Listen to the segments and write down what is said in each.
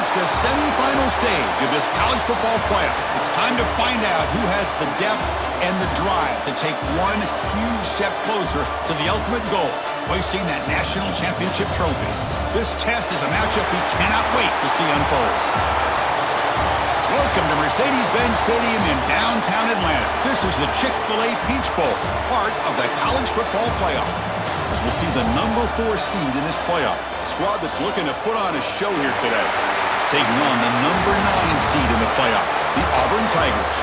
reached the semifinal stage of this college football playoff. It's time to find out who has the depth and the drive to take one huge step closer to the ultimate goal, hoisting that national championship trophy. This test is a matchup we cannot wait to see unfold. Welcome to Mercedes-Benz Stadium in downtown Atlanta. This is the Chick-fil-A Peach Bowl, part of the college football playoff. As we'll see the number 4 seed in this playoff, a squad that's looking to put on a show here today. Taking on the number 9 seed in the playoff, the Auburn Tigers.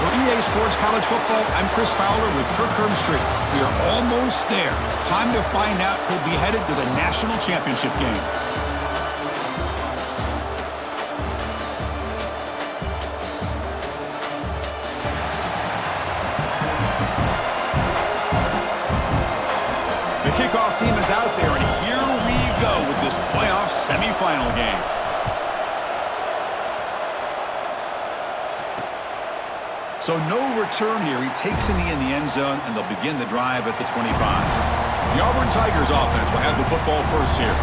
For EA Sports College Football, I'm Chris Fowler with Kirk Street. We are almost there. Time to find out who'll be headed to the national championship game. The kickoff team is out there, and here we go with this playoff semifinal game. So no return here. He takes in the end zone, and they'll begin the drive at the 25. The Auburn Tigers offense will have the football first here.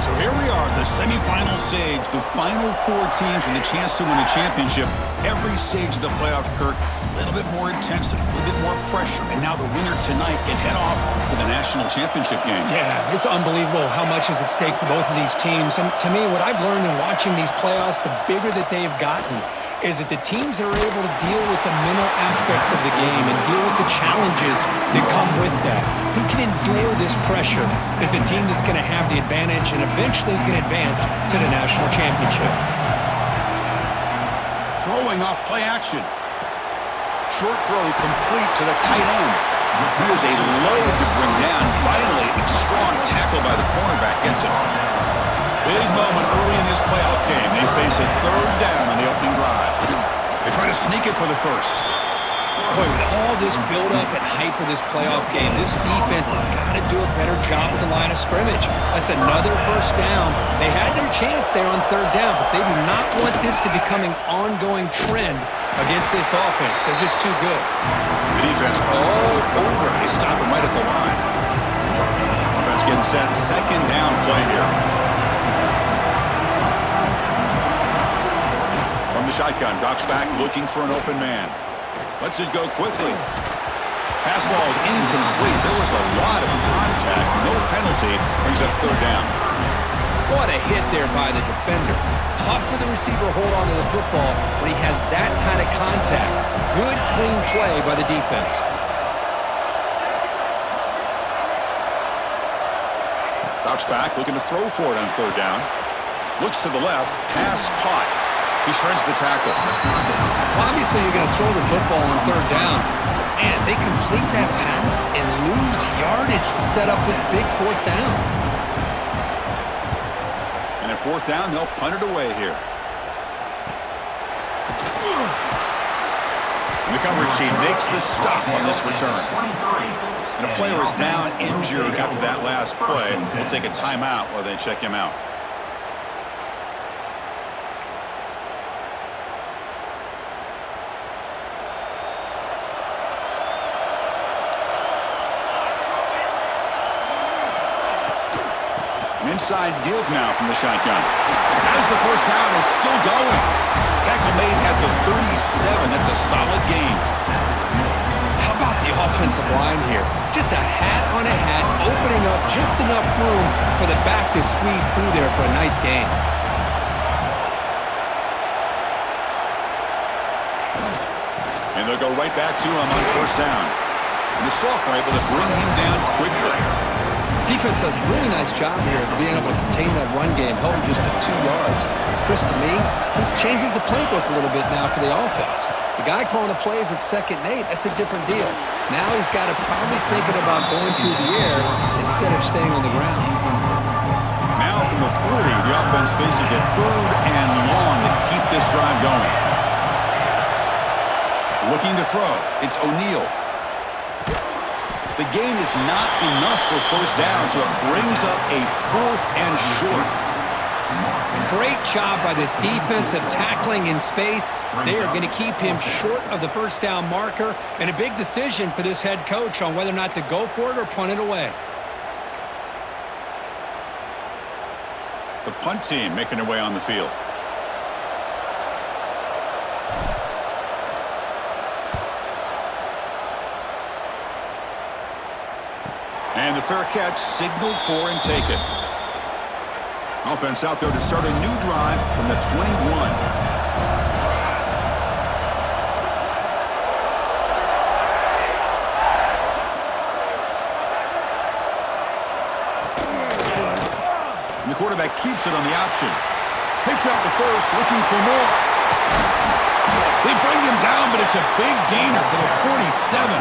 So here we are, the semifinal stage, the final 4 teams with a chance to win a championship. Every stage of the playoff, Kirk, a little bit more intensity, a little bit more pressure, and now the winner tonight can head off to the national championship game. Yeah, it's unbelievable how much is at stake for both of these teams. And to me, what I've learned in watching these playoffs, the bigger that they've gotten, is that the teams are able to deal with the mental aspects of the game and deal with the challenges that come with that. Who can endure this pressure is the team that's going to have the advantage and eventually is going to advance to the national championship. Throwing off play action. Short throw complete to the tight end. He is a load to bring down. Finally, a strong tackle by the cornerback gets him. Big moment early in this playoff game. They face a 3rd down on the opening drive. They try to sneak it for the first. Boy, with all this build-up and hype of this playoff game, this defense has got to do a better job at the line of scrimmage. That's another first down. They had their chance there on 3rd down, but they do not want this to become an ongoing trend against this offense. They're just too good. The defense all over. They stop him right at the line. Offense getting set. 2nd down play here. From the shotgun, drops back looking for an open man. Lets it go quickly. Pass ball is incomplete. There was a lot of contact. No penalty. Brings up 3rd down. What a hit there by the defender. Tough for the receiver to hold on to the football when he has that kind of contact. Good, clean play by the defense. Drops back, looking to throw for it on 3rd down. Looks to the left. Pass caught. He shreds the tackle. Well, obviously, you're going to throw the football on 3rd down. And they complete that pass and lose yardage to set up this big 4th down. And at 4th down, they'll punt it away here. And the coverage team makes the stop on this return. And a player is down injured after that last play. We'll take a timeout while they check him out. Inside deal now from the shotgun. As the first down is still going. Tackle made at the 37. That's a solid gain. How about the offensive line here? Just a hat on a hat, opening up just enough room for the back to squeeze through there for a nice gain. And they'll go right back to him on 1st down. And the sophomore able to bring him down quickly. Defense does a really nice job here of being able to contain that run game, held just at 2 yards. Chris, to me, this changes the playbook a little bit now for the offense. The guy calling the plays at 2nd and 8, that's a different deal. Now he's got to probably thinking about going through the air instead of staying on the ground. Now from the 40, the offense faces a 3rd and long to keep this drive going. Looking to throw, it's O'Neal. The gain is not enough for 1st down, so it brings up a 4th and short. Great job by this defensive tackling in space. They are going to keep him short of the 1st down marker, and a big decision for this head coach on whether or not to go for it or punt it away. The punt team making their way on the field. fair catch signaled for and taken. Offense out there to start a new drive from the 21. And the quarterback keeps it on the option. Picks up the first, looking for more. They bring him down, but it's a big gainer for the 47.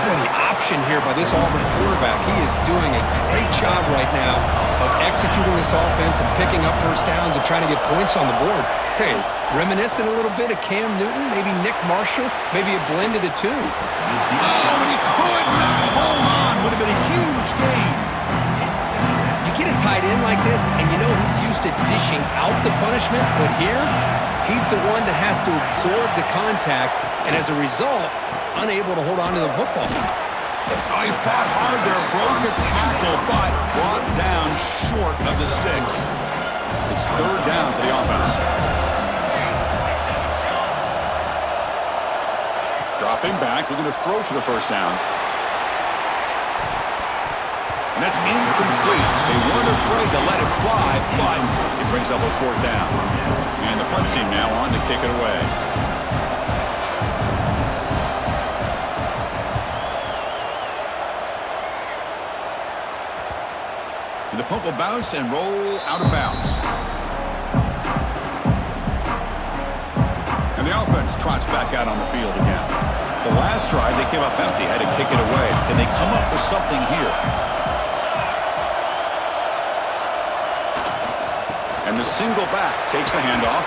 Boy, the option here by this Auburn quarterback, he is doing a great job right now of executing this offense and picking up first downs and trying to get points on the board. Tell you, reminiscent a little bit of Cam Newton, maybe Nick Marshall, maybe a blend of the two. Oh, and he could not hold on. Would have been a huge gain. You get a tight end like this, and you know he's used to dishing out the punishment, but here, he's the one that has to absorb the contact, and as a result, he's unable to hold on to the football. Oh, he fought hard there, broke a tackle, but brought down short of the sticks. It's third down for the offense. Dropping back, looking to throw for the first down. And that's incomplete. They weren't afraid to let it fly, but it brings up a fourth down. And the punt team now on to kick it away. And the punt will bounce and roll out of bounds. And the offense trots back out on the field again. The last drive, they came up empty, had to kick it away. Can they come up with something here? And the single back takes the handoff.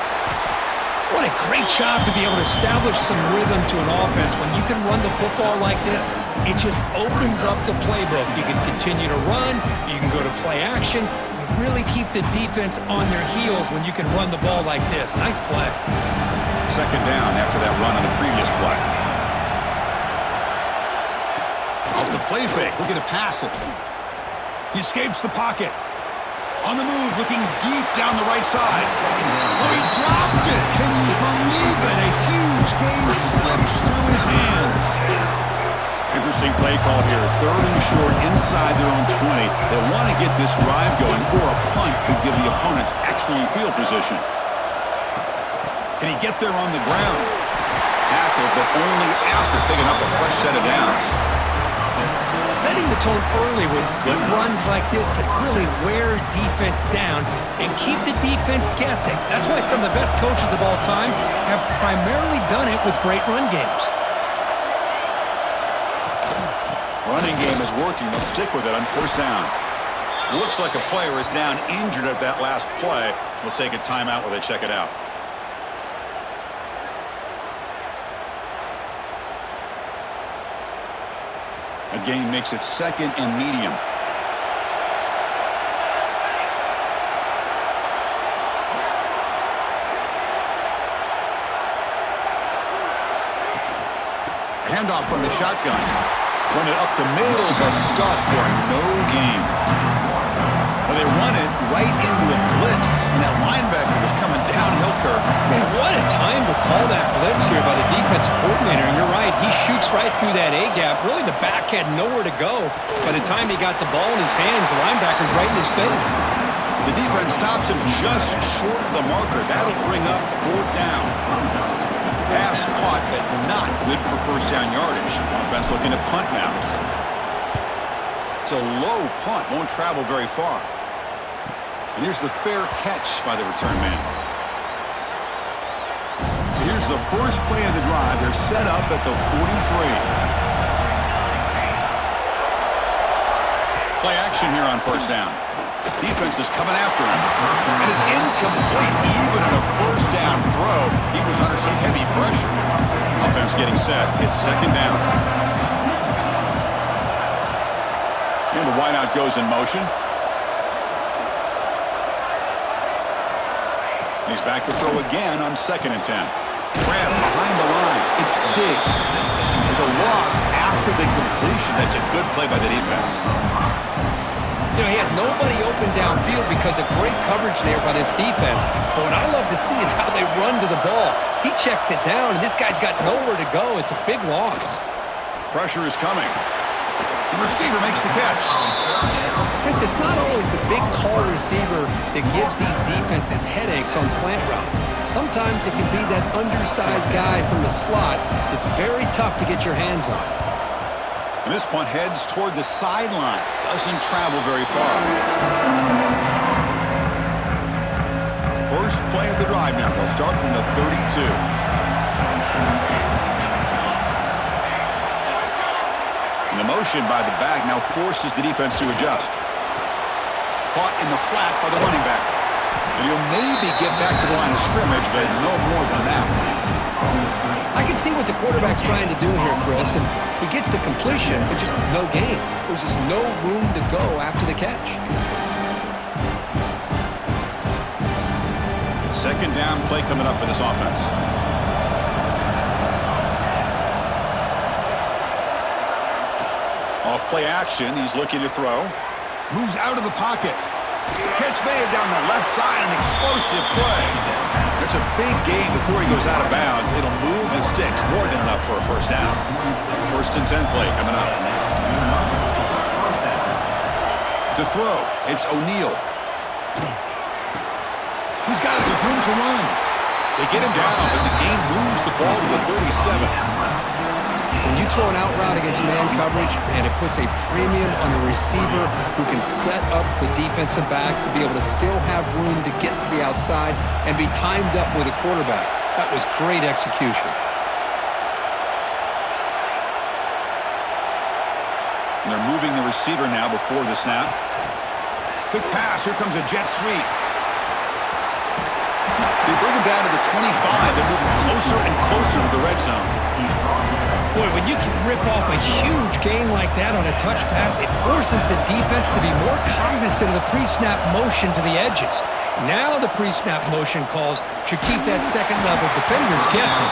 What a great job to be able to establish some rhythm to an offense. When you can run the football like this, it just opens up the playbook. You can continue to run. You can go to play action. You really keep the defense on their heels when you can run the ball like this. Nice play. Second down after that run on the previous play. Off the play fake, looking to pass it. He escapes the pocket. On the move, looking deep down the right side. Oh, he dropped it. Can you believe it? A huge gain slips through his hands. Interesting play call here. Third and short inside their own 20. They want to get this drive going, or a punt could give the opponents excellent field position. Can he get there on the ground? Tackled, but only after picking up a fresh set of downs. Setting the tone early with good runs like this can really wear defense down and keep the defense guessing. That's why some of the best coaches of all time have primarily done it with great run games. Running game is working. They'll stick with it on first down. Looks like a player is down injured at that last play. We'll take a timeout while they check it out. A gain makes it second and medium. Handoff from the shotgun. Pointed up the middle, but stuffed for no gain. Well, they run it right into a blitz, and that linebacker was coming downhill, Kirk. Man, what a time to call that blitz here by the defensive coordinator. And you're right, he shoots right through that A-gap. Really, the back had nowhere to go. By the time he got the ball in his hands, the linebacker's right in his face. The defense stops him just short of the marker. That'll bring up fourth down. Pass caught, but not good for first down yardage. Offense looking to punt now. It's a low punt, won't travel very far. And here's the fair catch by the return man. So here's the first play of the drive. They're set up at the 43. Play action here on first down. Defense is coming after him. And it's incomplete. Even in a first down throw, he was under some heavy pressure. Offense getting set. It's second down. And the wideout goes in motion. He's back to throw again on 2nd and 10. Grab behind the line. It's Diggs. There's a loss after the completion. That's a good play by the defense. You know, he had nobody open downfield because of great coverage there by this defense. But what I love to see is how they run to the ball. He checks it down, and this guy's got nowhere to go. It's a big loss. Pressure is coming. The receiver makes the catch. Chris, it's not always the big, tall receiver that gives these defenses headaches on slant routes. Sometimes it can be that undersized guy from the slot that's very tough to get your hands on. And this punt heads toward the sideline. Doesn't travel very far. First play of the drive now. They'll start from the 32. And the motion by the back now forces the defense to adjust. Caught in the flat by the running back. And he'll maybe get back to the line of scrimmage, but no more than that. I can see what the quarterback's trying to do here, Chris, and he gets the completion, but just no gain. There's just no room to go after the catch. Second down play coming up for this offense. Off play action, he's looking to throw. Moves out of the pocket. Catch made down the left side, an explosive play. It's a big gain before he goes out of bounds. It'll move the sticks more than enough for a first down. First and 10 play coming up. To throw, it's O'Neal. He's got it with room to run. They get him down, but the game moves the ball to the 37. When you throw an out route against man coverage, man, it puts a premium on the receiver who can set up the defensive back to be able to still have room to get to the outside and be timed up with a quarterback. That was great execution. And they're moving the receiver now before the snap. Quick pass. Here comes a jet sweep. They bring him down to the 25. They're moving closer and closer to the red zone. Boy, when you can rip off a huge gain like that on a touch pass, it forces the defense to be more cognizant of the pre-snap motion to the edges. Now the pre-snap motion calls should keep that second-level defenders guessing.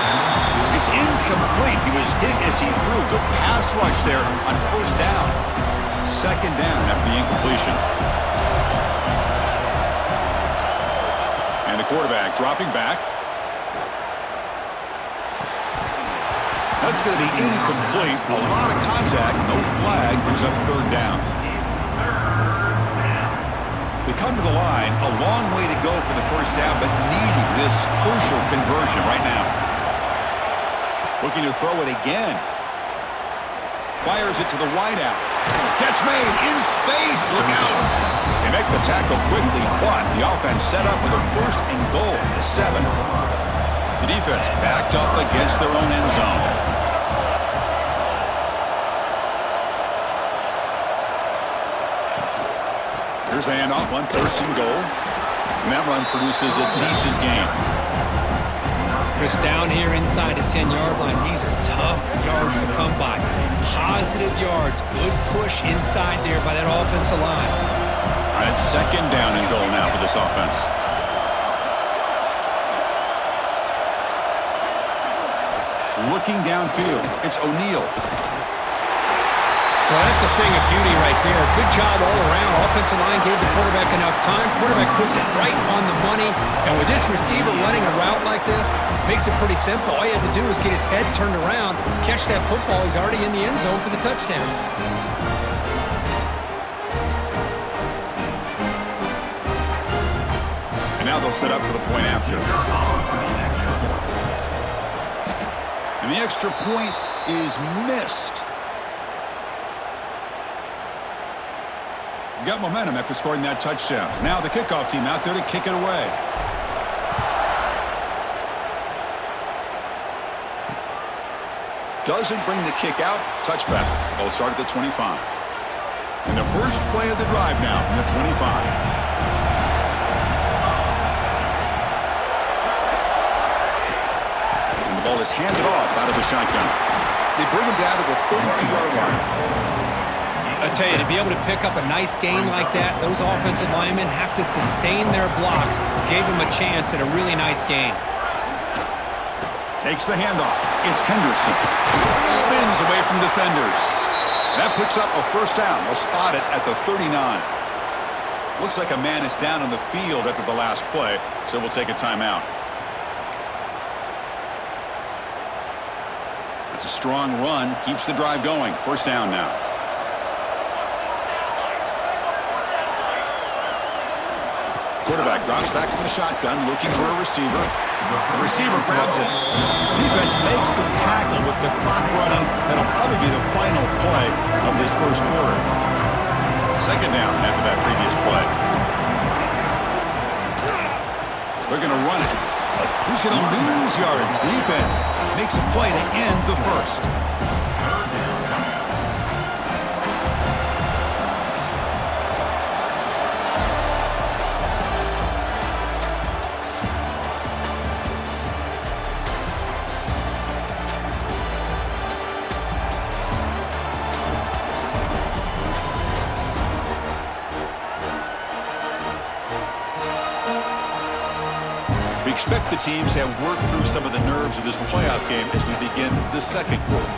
It's incomplete. He was hit as he threw. Good pass rush there on first down. Second down after the incompletion. And the quarterback dropping back. That's going to be incomplete. A lot of contact, no flag, brings up third down. They come to the line, a long way to go for the first down, but needing this crucial conversion right now. Looking to throw it again. Fires it to the wideout. Catch made in space. Look out. They make the tackle quickly, but the offense set up with a first and goal, the 7. The defense backed up against their own end zone. Here's the handoff on first and goal. And that run produces a decent gain. Chris, down here inside the 10-yard line, these are tough yards to come by. Positive yards, good push inside there by that offensive line. All right, second down and goal now for this offense. Looking downfield, it's O'Neal. Well, that's a thing of beauty right there. Good job all around. Offensive line gave the quarterback enough time. Quarterback puts it right on the money. And with this receiver running a route like this, makes it pretty simple. All you have to do is get his head turned around, catch that football. He's already in the end zone for the touchdown. And now they'll set up for the point after. And the extra point is missed. Got momentum after scoring that touchdown. Now the kickoff team out there to kick it away. Doesn't bring the kick out. Touchback. They'll start at the 25. And the first play of the drive now from the 25. And the ball is handed off out of the shotgun. They bring him down to the 32-yard line. I tell you, to be able to pick up a nice gain like that, those offensive linemen have to sustain their blocks. Gave them a chance at a really nice gain. Takes the handoff. It's Henderson. Spins away from defenders. That picks up a first down. We'll spot it at the 39. Looks like a man is down on the field after the last play, so we'll take a timeout. It's a strong run. Keeps the drive going. First down now. Quarterback drops back from the shotgun, looking for a receiver. The receiver grabs it. Defense makes the tackle with the clock running. That'll probably be the final play of this first quarter. Second down after that previous play. They're going to run it. Who's going to lose yards? The defense makes a play to end the first. We expect the teams have worked through some of the nerves of this playoff game as we begin the second quarter.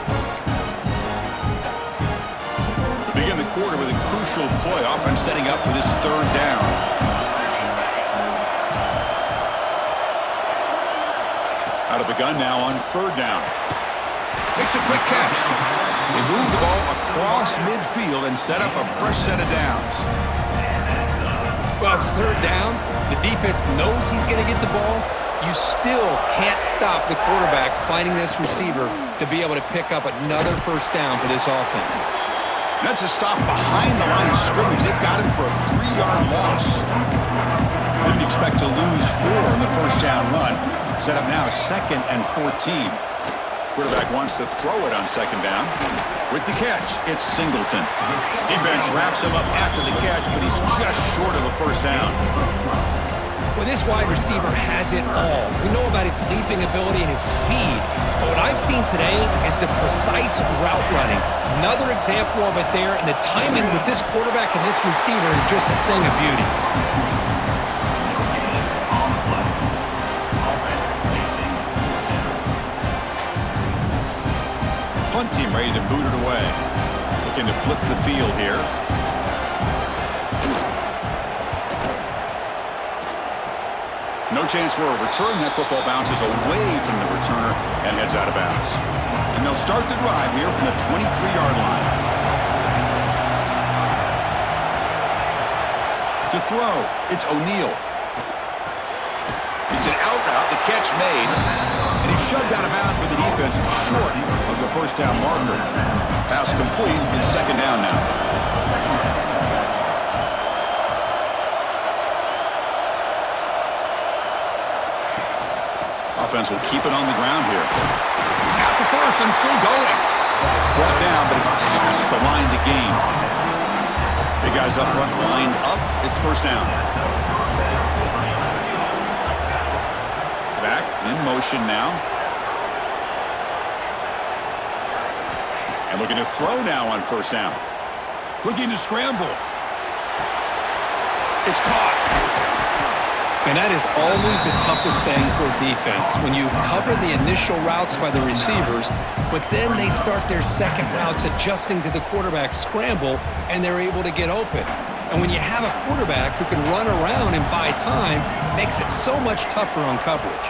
We begin the quarter with a crucial play, offense setting up for this third down. Out of the gun now on third down. Makes a quick catch. They move the ball across midfield and set up a fresh set of downs. Well, it's third down. The defense knows he's going to get the ball. You still can't stop the quarterback finding this receiver to be able to pick up another first down for this offense. That's a stop behind the line of scrimmage. They've got him for a 3-yard loss. Didn't expect to lose 4 in the first down run. Set up now 2nd and 14. Quarterback wants to throw it on second down. With the catch, it's Singleton. Defense wraps him up after the catch, but he's just short of a first down. Well, this wide receiver has it all. We know about his leaping ability and his speed, but what I've seen today is the precise route running. Another example of it there, and the timing with this quarterback and this receiver is just a thing of beauty. Punt team ready to boot it away. Looking to flip the field here. No chance for a return. That football bounces away from the returner and heads out of bounds. And they'll start the drive here from the 23-yard line. To throw, it's O'Neal. It's an out route, the catch made, and he's shoved out of bounds by the defense short of the first down marker. Pass complete, it's second down now. Offense will keep it on the ground here. He's got the first and still going. Brought down, but it's past the line to gain. Big guys up front, lined up. It's first down. Back in motion now. And looking to throw now on first down. Looking to scramble. It's caught. And that is always the toughest thing for a defense, when you cover the initial routes by the receivers, but then they start their second routes adjusting to the quarterback's scramble, and they're able to get open. And when you have a quarterback who can run around and buy time, it makes it so much tougher on coverage.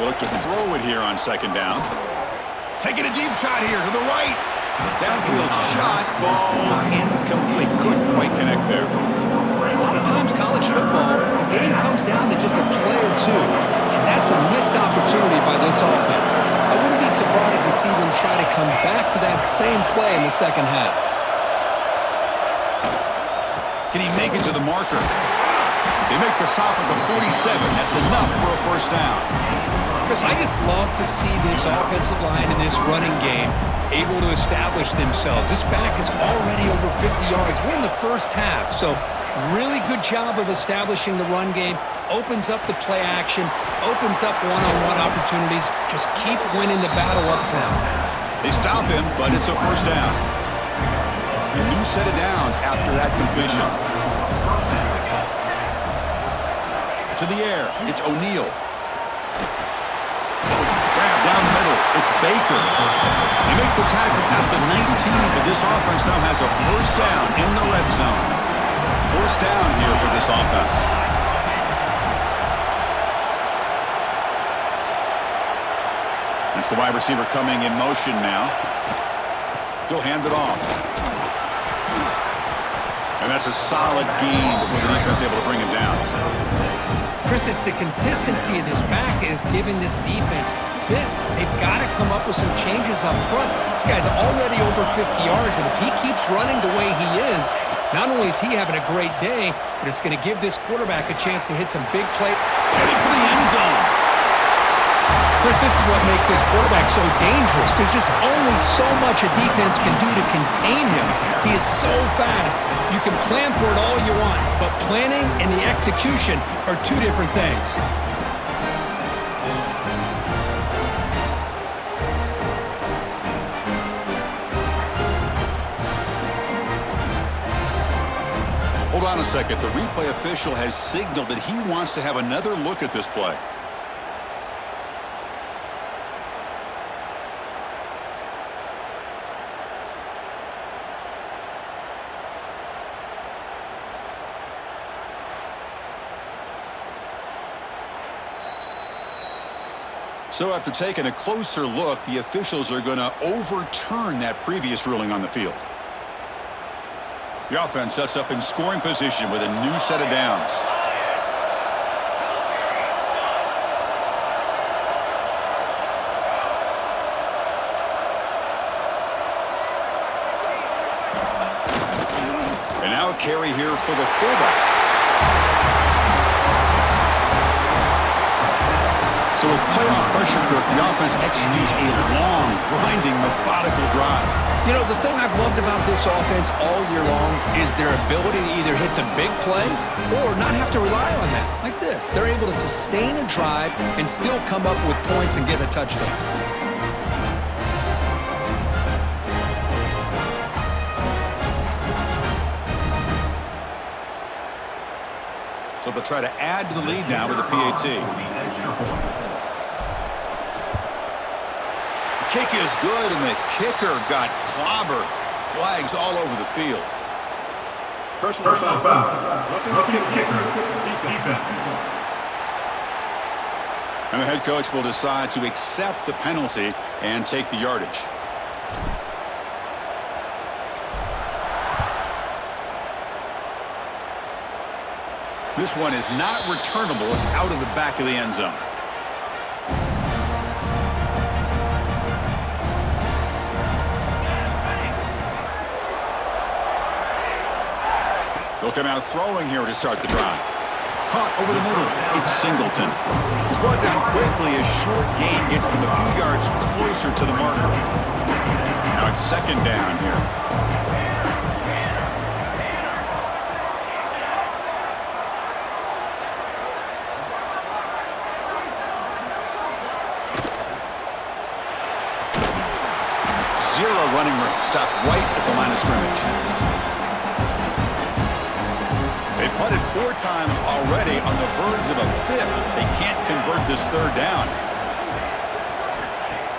They look to throw it here on second down. Taking a deep shot here to the right. Downfield shot falls incomplete. Couldn't quite connect there. A lot of times college football, the game comes down to just a play or two, and that's a missed opportunity by this offense. I wouldn't be surprised to see them try to come back to that same play in the second half. Can he make it to the marker? They make the stop at the 47. That's enough for a first down. Chris, I just love to see this offensive line and this running game able to establish themselves. This back is already over 50 yards. We're in the first half, so really good job of establishing the run game. Opens up the play action, opens up one-on-one opportunities. Just keep winning the battle up front. They stop him, but it's a first down. A new set of downs after that completion. To the air, it's O'Neal. Grab down the middle, it's Baker. They make the tackle at the 19, but this offense now has a first down in the red zone. First down here for this offense. That's the wide receiver coming in motion now. He'll hand it off. And that's a solid gain before the defense able to bring him down. Chris, it's the consistency of this back is giving this defense fits. They've got to come up with some changes up front. This guy's already over 50 yards, and if he keeps running the way he is, not only is he having a great day, but it's going to give this quarterback a chance to hit some big play. Heading for the end zone. Chris, this is what makes this quarterback so dangerous. There's just only so much a defense can do to contain him. He is so fast. You can plan for it all you want, but planning and the execution are two different things. Hold on a second. The replay official has signaled that he wants to have another look at this play. So after taking a closer look, the officials are going to overturn that previous ruling on the field. The offense sets up in scoring position with a new set of downs. And now a carry here for the fullback. So with playoff pressure, Kirk, the offense executes a long, grinding, methodical drive. You know, the thing I've loved about this offense all year long is their ability to either hit the big play or not have to rely on that. Like this. They're able to sustain a drive and still come up with points and get a touchdown. So they'll try to add to the lead now with a PAT. Kick is good, and the kicker got clobbered. Flags all over the field. Personal foul. Roughing the kicker. Defense. And the head coach will decide to accept the penalty and take the yardage. This one is not returnable. It's out of the back of the end zone. They'll come out throwing here to start the drive. Caught over the middle. It's Singleton. He's brought down quickly. A short gain gets them a few yards closer to the marker. Now it's second down here. Zero running room. Stopped right at the line of scrimmage. They punted 4 times already on the verge of a 5th. They can't convert this third down.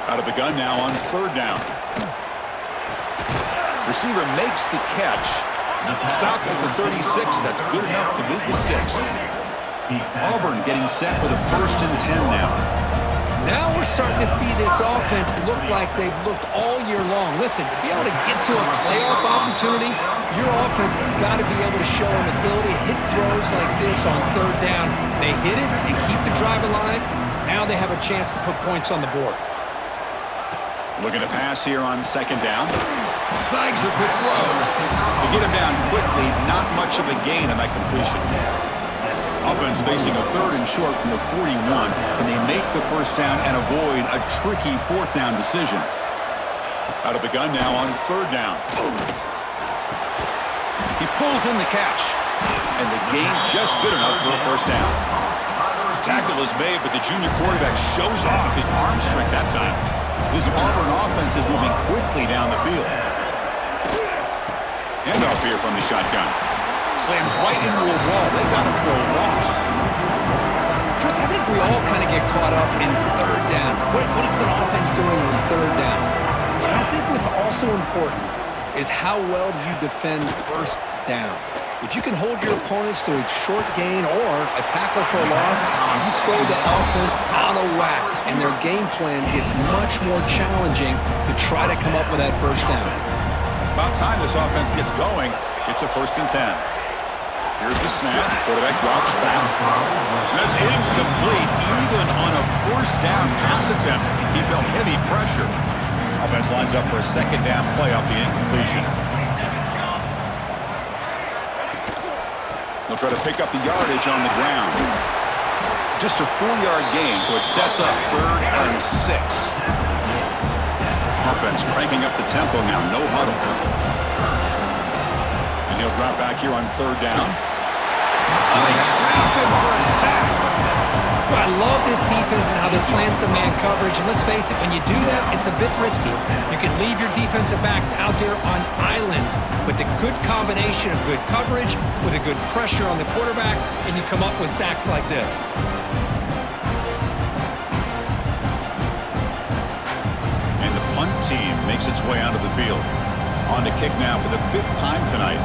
Out of the gun now on third down. Receiver makes the catch. Stop at the 36. That's good enough to move the sticks. Auburn getting set with a 1st and 10 now. Now we're starting to see this offense look like they've looked all year long. Listen, to be able to get to a playoff opportunity, your offense has got to be able to show an ability to hit throws like this on third down. They hit it, they keep the drive alive. Now they have a chance to put points on the board. Looking to pass here on second down. Snags the quick throw. To get him down quickly, not much of a gain on that completion. Offense facing a 3rd and short from the 41. Can they make the first down and avoid a tricky 4th down decision? Out of the gun now on third down. He pulls in the catch. And the gain just good enough for a first down. Tackle is made, but the junior quarterback shows off his arm strength that time. This Auburn offense is moving quickly down the field. Handoff here from the shotgun. Slams right into a wall. They got him for a loss. Chris, I think we all kind of get caught up in third down. What is an offense doing on third down? But I think what's also important is how well you defend first down. If you can hold your opponents to a short gain or a tackle for a loss, you throw the offense out of whack, and their game plan gets much more challenging to try to come up with that first down. about time this offense gets going. It's a 1st and 10. Here's the snap. Quarterback drops back. That's incomplete. Even on a 1st down pass attempt, he felt heavy pressure. Offense lines up for a 2nd down play off the incompletion. They'll try to pick up the yardage on the ground. Just a 4-yard gain, so it sets up 3rd and 6. Offense cranking up the tempo now. No huddle. And he'll drop back here on 3rd down. And they trap him for a sack. Well, I love this defense and how they're playing some man coverage. And let's face it, when you do that, it's a bit risky. You can leave your defensive backs out there on islands, but the good combination of good coverage with a good pressure on the quarterback, and you come up with sacks like this. And the punt team makes its way onto the field. On to kick now for the 5th time tonight.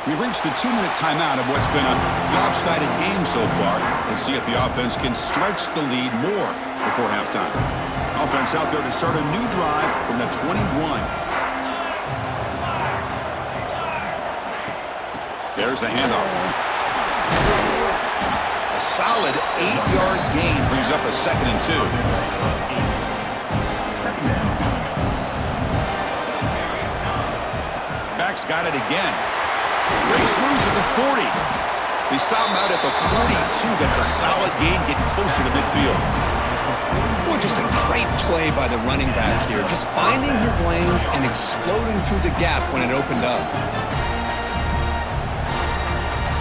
We've reached the 2-minute timeout of what's been a lopsided game so far. Let's see if the offense can stretch the lead more before halftime. Offense out there to start a new drive from the 21. There's the handoff. A solid 8-yard gain brings up a 2nd and 2. Back's got it again. Race moves at the 40. They stop him out at the 42. That's a solid gain, getting closer to midfield. Boy, just a great play by the running back here. Just finding his lanes and exploding through the gap when it opened up.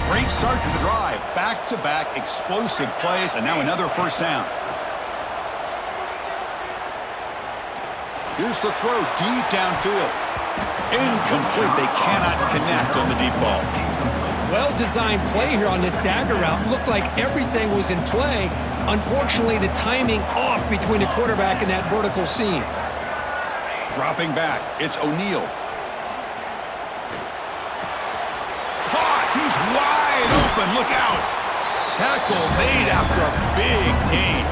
Great start to the drive. Back-to-back explosive plays, and now another 1st down. Here's the throw deep downfield. Incomplete. They cannot connect on the deep ball. Well-designed play here on this dagger route. Looked like everything was in play. Unfortunately, the timing off between the quarterback and that vertical seam. Dropping back. It's O'Neal. Caught. He's wide open. Look out. Tackle made after a big gain.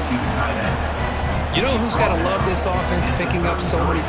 You know who's got to love this offense picking up so many